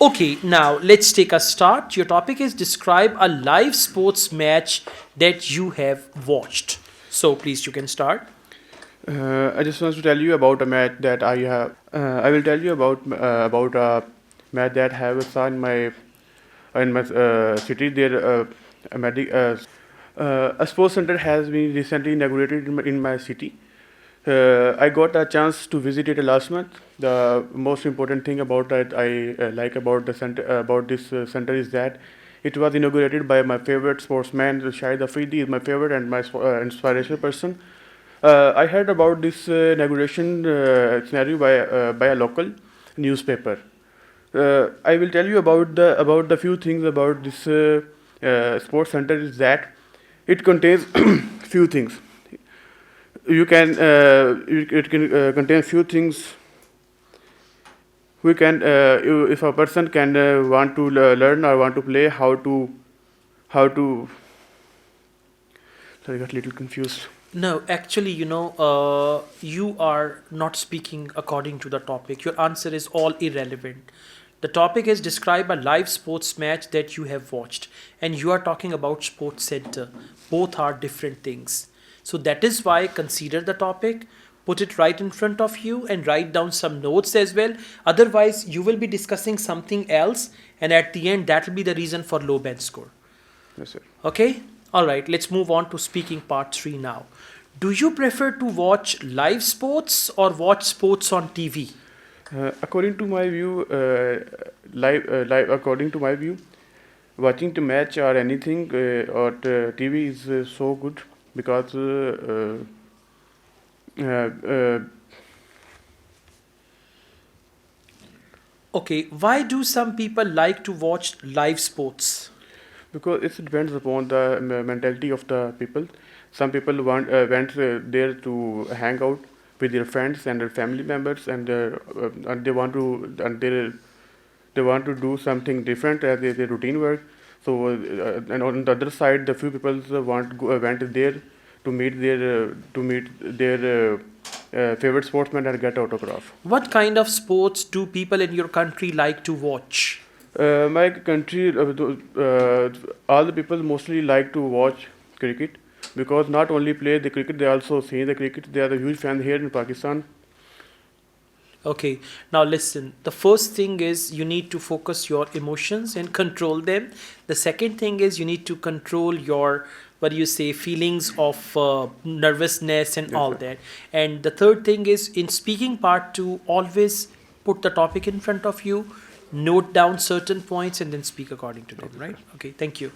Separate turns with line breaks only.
Okay, now let's take a start. Your topic is describe a live sports match that you have watched. So please, you can start.
I just want to tell you about a match that I have. I will tell you about a match that I have saw in my city. A sports center has been recently inaugurated in my city. I got a chance to visit it last month. The most important thing about that I like about the center about this center is that it was inaugurated by my favorite sportsman. Shahid Afridi is my favorite and my inspirational person. I heard about this inauguration scenario by a local newspaper. I will tell you about the few things about this sports center is that it contains few things. It can contain few things. We can if a person can want to learn or want to play how to. Sorry, I got a little confused.
No, actually, you are not speaking according to the topic. Your answer is all irrelevant. The topic is describe a live sports match that you have watched, and you are talking about sports center. Both are different things. So that is why consider the topic, put it right in front of you, and write down some notes as well. Otherwise, you will be discussing something else, and at the end, that will be the reason for low bench score.
Yes, sir.
Okay? All right, let's move on to speaking part 3 now. Do you prefer to watch live sports or watch sports on TV?
According to my view, live. According to my view, watching the match or anything or TV is so good because uh,
Okay, why do some people like to watch live sports?
because it depends upon the mentality of the people. Some people went there to hang out with their friends and their family members, and they want to they want to do something different as their routine work. So and on the other side, the few people went there to meet their favorite sportsman and get autograph.
What kind of sports do people in your country like to watch?
My country, all the people mostly like to watch cricket because not only play the cricket, they also see the cricket. They are the huge fan here in Pakistan.
Okay, now listen. The first thing is you need to focus your emotions and control them. The second thing is you need to control your, what do you say, feelings of nervousness and
Yes,
all
sir.
that. And the third thing is in speaking part two, always put the topic in front of you, note down certain points, and then speak according to them,
Okay,
right?
sir.
Okay, thank you.